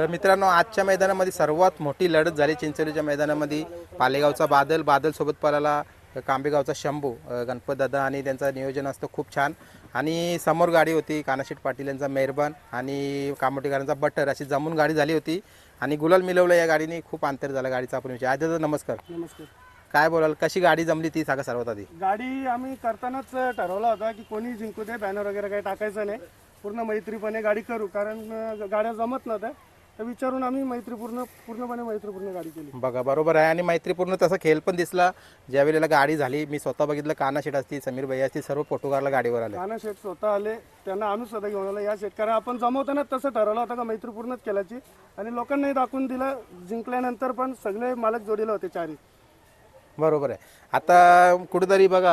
तर मित्रांनो, आजच्या मैदानामध्ये सर्वात मोठी लढत झाली चिंचोलीच्या मैदानामध्ये. पालेगावचा बादल सोबत पळाला कांबेगावचा शंभू. गणपत दादा आणि त्यांचं नियोजन असतं खूप छान. आणि समोर गाडी होती कानाशीट पाटील यांचा मेहरबान आणि कामोटीकरांचा बटर, अशी जमून गाडी झाली होती आणि गुलाल मिळवलं या गाडीने. खूप अंतर झालं गाडीचा. आपण विषय आज नमस्कार. नमस्कार. काय बोलाल, कशी गाडी जमली ती सांगा सर्वात आधी. गाडी आम्ही करतानाच ठरवला होता की कोणी जिंकू दे, बॅनर वगैरे काही टाकायचं नाही, पूर्ण मैत्रीपणे गाडी करू. कारण गाड्या जमत नव्हत्या, तर विचारून आम्ही पूर्णपणे मैत्रीपूर्ण गाडी केली. बघा बरोबर आहे. आणि मैत्रीपूर्ण तसा खेळ पण दिसला ज्या वेळेला गाडी झाली. मी स्वतः बघितलं, काना शेट असतील, समीर भैया असतील, सर्व पोटुगारला गाडीवर आले. काना शेट स्वतः आले, त्यांना आम्ही स्वतः घेऊन आलो. या शेतकऱ्या आपण जमवताना तसं ठरवलं होतं का मैत्रीपूर्णच केल्याची, आणि लोकांनाही दाखवून दिलं. जिंकल्यानंतर पण सगळे मालक जोडीला होते चारी. बरोबर आहे. आता कुठेतरी बघा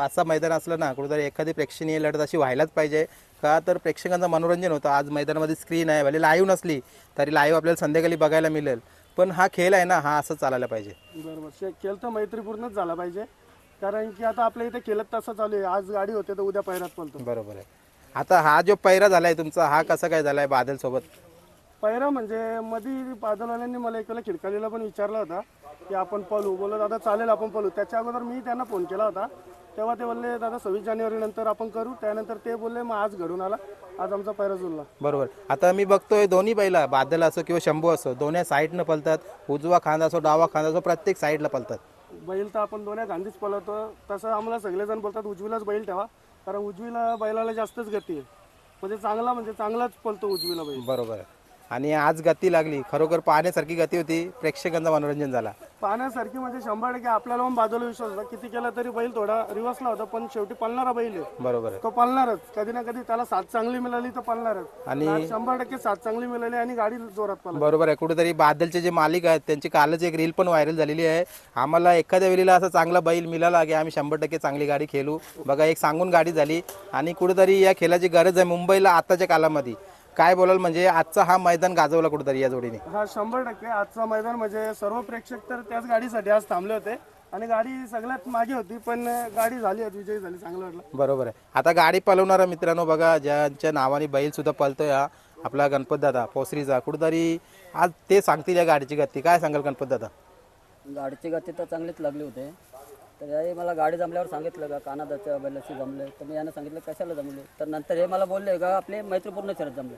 असा मैदान असलं ना, कुठेतरी एखादी प्रेक्षणीय लढत अशी व्हायलाच पाहिजे. का तर प्रेक्षकांचं मनोरंजन होतं. आज मैदानामध्ये स्क्रीन आहे, भले लाईव्ह नसली तरी लाईव्ह आपल्याला संध्याकाळी बघायला मिळेल. पण हा खेळ आहे ना, हा असं चालायला पाहिजे. बरोबर, खेळ तर मैत्रीपूर्णच झाला पाहिजे. कारण की आता आपल्या इथे केलं तसं चालू आहे. आज गाडी होते तर उद्या पैरात पळतो. बरोबर आहे. आता हा जो पैरा झालाय तुमचा, हा कसा काय झालाय बादल सोबत? पैरा म्हणजे मध्ये बादलवाल्यांनी मला एक वेळेला खिडकालीला पण विचारला होता की आपण पळू. बोललो दादा चालेल आपण पळू. त्याच्या अगोदर मी त्यांना फोन केला होता, तेव्हा ते बोलले दादा 26 जानेवारी नंतर आपण करू. त्यानंतर ते बोलले, मग आज घडून आला, आज आमचा पैरा जुळला. बरोबर. आता मी बघतोय दोन्ही बैला, बादल असो किंवा शंभू असो, दोन्ही साईडनं पळतात. उजवा खांदा असो डावा खांदा असो, प्रत्येक साईडला पळतात. बैल तर आपण दोन्ही गांधीच पळवतो. तसं आम्हाला सगळेजण बोलतात उजवीलाच बैल ठेवा, कारण उजवीला बैलाला जास्तच गती आहे. म्हणजे चांगलाच पळतो उजवीला बैल. बरोबर आहे. आणि आज गती लागली, खरोखर पाहण्यासारखी गती होती. प्रेक्षकांचं मनोरंजन झाला. पाहण्यासारखी म्हणजे 100% आपल्याला पण बाजूला विश्वास होता. किती केला तरी बैल थोडा रिवर्सला होता, पण शेवटी पळणारा बैल आहे. बरोबर आहे. तो पळणारच. कधी ना कधी त्याला साथ चांगली मिळाली तर पळणारच. आणि 100% साथ चांगली मिळाली आणि गाडी जोरात पळाली. बरोबर आहे. कुठेतरी बादलचे जे मालिक आहेत त्यांची कालच एक रील पण व्हायरल झालेली आहे. आम्हाला एखाद्या वेळेला असा चांगला बैल मिळाला की आम्ही 100% चांगली गाडी खेळू. बघा, एक सांगून गाडी झाली. आणि कुठेतरी या खेळाची गरज आहे मुंबईला आताच्या कालामध्ये. काय बोलाल, म्हणजे आजचा हा मैदान गाजवला कुठेतरी या जोडीने. हा 100% आजचा मैदान म्हणजे सर्व प्रेक्षक तर त्याच गाडीसाठी आज थांबले होते. आणि गाडी सगळ्यात मागे होती, पण गाडी झाली, विजयी झाली, चांगलं वाटलं. बरोबर आहे. आता गाडी पळवणारा मित्रांनो बघा, ज्यांच्या नावाने बैल सुद्धा पळतोय हा आपला गणपत दादा पोसरीचा. कुठेतरी आज ते सांगतील या गाडीची गती. काय सांगाल गणपत दादा? गाडीची गती तर चांगलीच लागली होते. तर याही मला गाडी जमल्यावर सांगितलं का कानादाच्या बैलाशी जमले. तर मी यांना सांगितलं कशाला जमले. तर नंतर हे मला बोलले का आपले मैत्रीपूर्ण शर्यत जमले.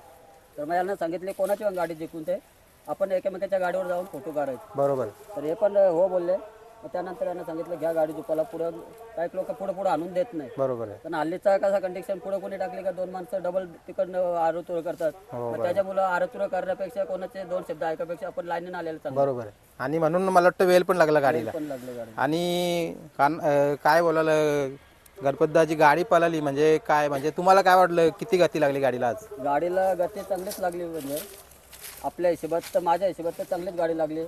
तर मी यांना सांगितले कोणाची पण गाडी जिंकून ते आपण एकमेकाच्या गाडीवर जाऊन फोटो काढायचे. बरोबर. तर हे पण हो बोलले. त्यानंतर यांना सांगितलं घ्या गाडी जुपाला. पुढं काही लोक पुढे आणून देत नाही. बरोबर आहे. पण हल्लीचा कसा कंडिशन, पुढे कोणी टाकली का दोन माणसं डबल तिकडनं आरोतुर करतात. त्याच्यामुळे आरोतुर करण्यापेक्षा कोणाचे दोन शब्द ऐकापेक्षा आपण लाईनीने आलेलं चांगलं. बरोबर आहे. आणि म्हणून मला वाटतं वेळ पण लागला गाडीला. पण लागले गाडी. आणि काय बोलायला, गणपतदाची गाडी पळाली म्हणजे काय, म्हणजे तुम्हाला काय वाटलं, किती गती लागली गाडीला आज? गाडीला गती चांगलीच लागली. म्हणजे आपल्या हिशोबात तर माझ्या हिशोबात तर चांगलीच गाडी लागली.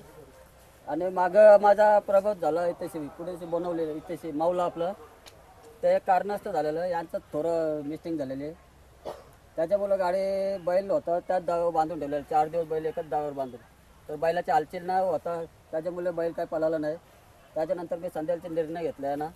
आणि मागं माझा प्रगत झाला इथेशी पुढेशी बनवलेलं इथेशी माऊला आपलं. ते एक कारणास्तव झालेलं यांचं थोडं मिस्टिंग झालेली आहे. त्याच्यामुळं गाडी बैल होता त्याच दाव्यावर बांधून ठेवलेलं. 4 दिवस बैल एकच दाव्यावर बांधून. तर बैलाची हालचाल नाही होता, त्याच्यामुळे बैल काय पळाला नाही. त्याच्यानंतर मी संध्याकाळचा निर्णय घेतला आहे ना,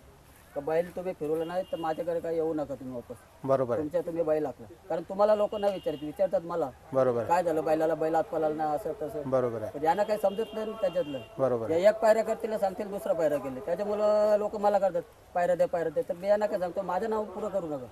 तर बैल तुम्ही फिरवलं नाही तर माझ्याकडे काय येऊ नका तुम्ही वापस. बरोबर आहे. तुमच्या तुम्ही बैल आखला. कारण तुम्हाला लोक नाही विचारतात मला बरोबर काय झालं बैलाला, बैल आत पळाला नाही असं तसं. बरोबर आहे. तर यांना काही समजत नाही त्याच्यातलं. बरोबर. एक पायऱ्या करतील सांगतील दुसरा पायऱ्या केले. त्याच्यामुळं लोक मला करतात पायऱ्या दे. तर मी यांना काय सांगतो, माझं नाव पुरं करू नका.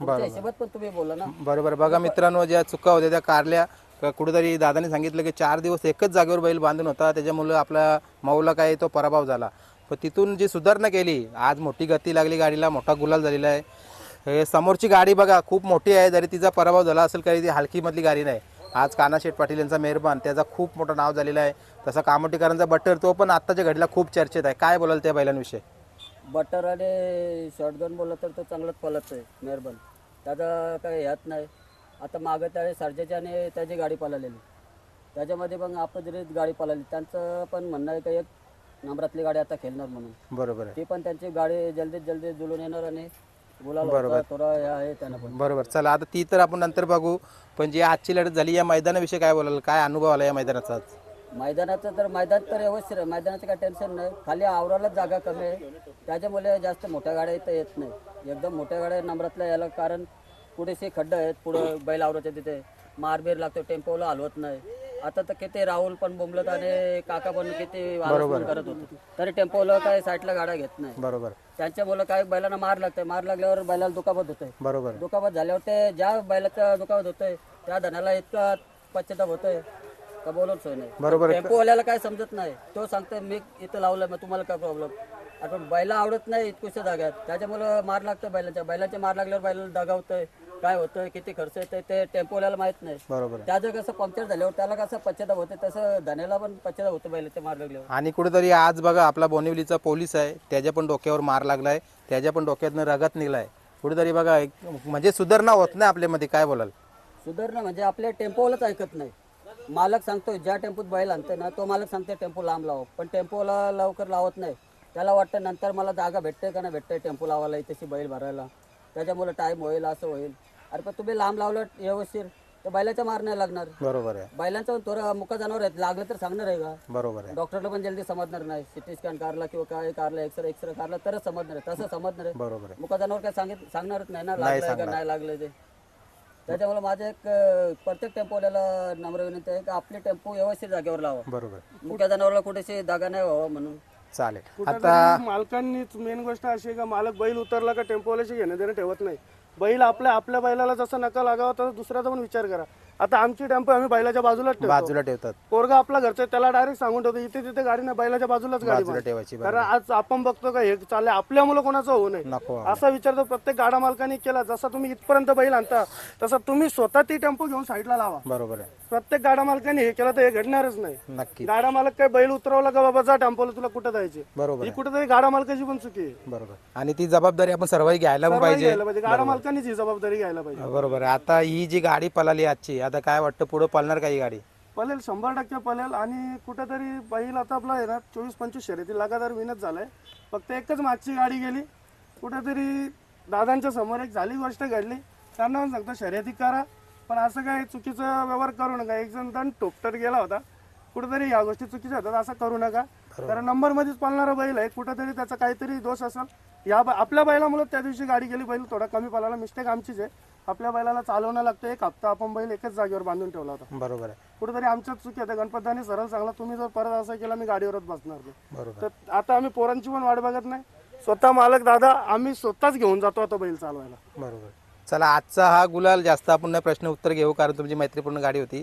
तुमच्या हिशोबात पण तुम्ही बोला ना. बरोबर. बघा मित्रांनो, ज्या चुका होत्या त्या कारल्या. कुठेतरी दादाने सांगितलं की 4 दिवस एकच जागेवर बैल बांधून होता, त्याच्यामुळं आपला मौला काय तो पराभव झाला. पण तिथून जी सुधारणा केली, आज मोठी गती लागली गाडीला, मोठा गुलाल झालेला आहे. समोरची गाडी बघा खूप मोठी आहे, जरी तिचा पराभव झाला असेल काही ती हलकीमधली गाडी नाही. आज कानाशेठ पाटील यांचा मेहरबान, त्याचा खूप मोठं नाव झालेलं आहे. तसा कामोटीकरांचा बटर, तो पण आत्ताच्या घडीला खूप चर्चेत आहे. काय बोलाल त्या बैलांविषयी? बटर आणि शॉटगन बोललं तर तो चांगलाच पळत आहे मेहरबान. त्याचा काही ह्यात नाही. आता मागं त्या सर्जाची आणि त्याची गाडी पळालेली, त्याच्यामध्ये पण अपजित गाडी पळाली. त्यांचं पण म्हणणं आहे का एक नंबरातली गाडी आता खेळणार म्हणून. बरोबर आहे. ती पण त्यांची गाडी जल्दी जुळून येणार आणि बोलायला थोडा हे आहे त्यांना पण. बरोबर. चला आता ती तर आपण नंतर बघू. पण जी आजची लढत झाली या मैदानाविषयी काय बोलाल, काय अनुभव आला या मैदानाचा आज? मैदानाचं तर मैदान तर व्यवस्थित आहे. मैदानाचं काय टेन्शन नाही. खाली आवरालाच जागा कमी आहे, त्याच्यामुळे जास्त मोठ्या गाड्या इथं येत नाही. एकदम मोठ्या गाड्या नंबरातल्या याला, कारण पुढेसे खड्डे आहेत, पुढं बैल आवराच्या तिथे मारबीर लागतो, टेम्पोला हलवत नाही. आता तर किती राहुल पण बोंबलत आणि काका पण किती आलोचना करत होते, तरी टेम्पोला काय साईडला गाड्या घेत नाही. बरोबर त्यांच्यामुळे काय बैलांना मार लागतंय, मार लागल्यावर बैलाला दुखापत होतंय. बरोबर दुखापत झाल्यावर ते ज्या बैलाचा दुखापत होतोय त्या धनाला इतका पश्चाताप होतोय का बोलत सोय नाही. बरोबर टेम्पोवाल्याला काय समजत नाही, तो सांगतोय मी इथं लावलं मग तुम्हाला काय प्रॉब्लेम. आता बैला आवडत नाही इतकुशा जाग्यात, त्याच्यामुळे मार लागतं बैलाचे मार लागल्यावर बैलाला दगावतंय, काय होतंय किती खर्च येतोय ते टेम्पोवाल्याला माहित नाही. बरोबर त्याचं कसं पंक्चर झाल्यावर त्याला कसं पश्चाताप होते तसं धनेला पण पश्चाताप होतं बैलाच्या मार लागल्यावर. आणि कुठेतरी आज बघा आपला बोनिवलीचा पोलीस आहे, त्याच्या पण डोक्यावर मार लागलाय, त्याच्या पण डोक्यातनं रगत निघलाय. कुठेतरी बघा म्हणजे सुधारणा होत नाही आपल्यामध्ये, काय बोलाल? सुधारणा म्हणजे आपल्या टेम्पोवालाच ऐकत नाही. मालक सांगतोय ज्या टेम्पोत बैल आणते ना तो मालक सांगते टेम्पो लांब लाव, पण टेम्पोला लवकर लावत नाही. त्याला वाटतं नंतर मला जागा भेटते का नाही भेटते टेम्पो लावायला इथेशी बैल भरायला, त्याच्यामुळे टाईम होईल असं होईल. अरे पण तुम्ही लांब लावलं व्यवस्थित तर बैलाचा मार नाही लागणार. बरोबर आहे, बैलांचं थोडं मुका जनावर आहेत, लागलं तर सांगणार आहे का? बरोबर आहे, डॉक्टरला पण जल्दी समजणार नाही. सिटी स्कॅन काढला किंवा काय काढला, एक्सरे काढला तरच समजणार आहे, तसं समजणार आहे. बरोबर आहे. मुका जनावर काय सांगणारच नाही ना लागलंय का नाही लागलंय ते. त्याच्यामुळे माझं एक प्रत्येक टेम्पोवाल्याला नम्र विनंती आहे की आपले टेम्पो व्यवस्थित जागेवर लावा. बरोबर मुक्या जनावरला कुठेशी जागा नाही व्हावा म्हणून. चालेल. कुठेतरी मालकांनीच मेन गोष्ट अशी आहे का मालक बैल उतरला का टेम्पोवाल्याशी घेणं देणं ठेवत नाही. बैल आपल्या बैलाला जसं नका लागावा तसं दुसऱ्याचा पण विचार करा. आता आमची टेम्पो आम्ही बैलाच्या बाजूलाच ठेवतो. बाजूला ठेवतात, पोरगा आपला घरचा आहे, त्याला डायरेक्ट सांगून ठेवतो इथे तिथे गाडी नाही, बैलाच्या बाजूलाच गाडी बाजूला बांध. ठेवायची. कारण आज आपण बघतो का हे चाललंय आपल्या मुलं कोणाचं होऊ नये नको असा विचार तर प्रत्येक गाडा मालकाने केला. जसा तुम्ही इथपर्यंत बैल आणता तसा तुम्ही स्वतः ती टेम्पो घेऊन साईडला लावा. बरोबर आहे, प्रत्येक गाडा मालकाने हे केलं तर हे घडणारच नाही. नक्की गाडा मालक काय बैल उतरवला का बाबा जा टेम्पोला तुला कुठं जायचे, बरोबर ही आहे, कुठेतरी गाडा मालकाची पण चुकी आहे. बरोबर. आणि ती जबाबदारी आपण सर्वही घ्यायला पण सर्वांनी पाहिजे. घ्यायला पाहिजे, गाडा मालकांनीच ही जबाबदारी घ्यायला पाहिजे. बरोबर आहे. आता ही जी गाडी पळाली आजची, आता काय वाटतं पुढे पळणार का ही गाडी? पळेल, 100% पळेल. आणि कुठेतरी बैल आता आपला आहे ना 24-25 शर्यती लगातार विनत झालाय. फक्त एकच मागची गाडी गेली कुठेतरी दादांच्या समोर एक झाली गोष्ट घडली. त्यांना पण सांगतो शर्यती करा पण असं काय चुकीचा व्यवहार करू नका. एक जण दण टोपटत गेला होता, कुठेतरी या गोष्टी चुकीच्या होतात असं करू नका. कारण नंबर मध्येच पळणारा बैल आहे, कुठेतरी त्याचा काहीतरी दोष असेल. आपल्या बैलामुळे त्या दिवशी गाडी गेली, बैल थोडा कमी पळाला, मिस्टेक आमचीच आहे. आपल्या बैलाला चालवणं लागतं. एक हप्ता आपण बैल एकच जागेवर बांधून ठेवला होता. बरोबर आहे, कुठेतरी आमच्याच चुकी आहे. गणपतदानी सरळ सांगला तुम्ही जर परत असं केलं मी गाडीवरच बसणार नाही. बरोबर. तर आता आम्ही पोरांची पण वाट बघत नाही, स्वतः मालक दादा आम्ही स्वतःच घेऊन जातो आता बैल चालवायला. बरोबर. चला, आजचा हा गुलाल जास्त आपण नाही प्रश्न उत्तर घेऊ, कारण तुमची मैत्रीपूर्ण गाडी होती.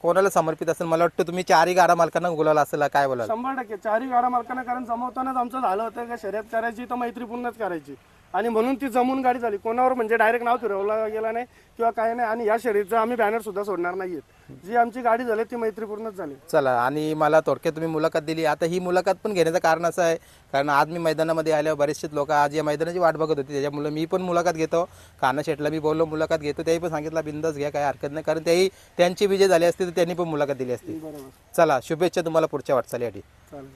कोणाला समर्पित असेल? मला वाटतं तुम्ही चारही गाडा मालकांना गुलाल असेल, काय बोलाल? 100% चारही गाडा मालकांना. कारण जमवतानाच आमचं झालं होतं का शर्यत करायची तर मैत्रीपूर्णच करायची आणि म्हणून ती जमून गाडी झाली. कोणावर म्हणजे डायरेक्ट नाव फिरवलं गेला नाही किंवा काय नाही. आणि या शर्यतीचा आम्ही बॅनर सुद्धा सोडणार नाहीये. जी आमची गाडी झाली ती मैत्रीपूर्णच झाली. चला, आणि मला थोडक्यात तुम्ही मुलाखत दिली. आता ही मुलाखत पण घेण्याचं कारण असं आहे, कारण आज मी मैदानामध्ये आल्यावर बरेचसे लोक आज या मैदानाची वाट बघत होती, त्याच्यामुळे मी पण मुलाखत घेतो. कान्हा शेटला मी बोललो मुलाखत घेतो, त्याही पण सांगितलं बिंदास घ्या, काय हरकत नाही, कारण त्याही त्यांची विजय झाली असती तर त्यांनी पण मुलाखत दिली असती. बरोबर. चला, शुभेच्छा तुम्हाला पुढच्या वाटचालीसाठी. चालेल.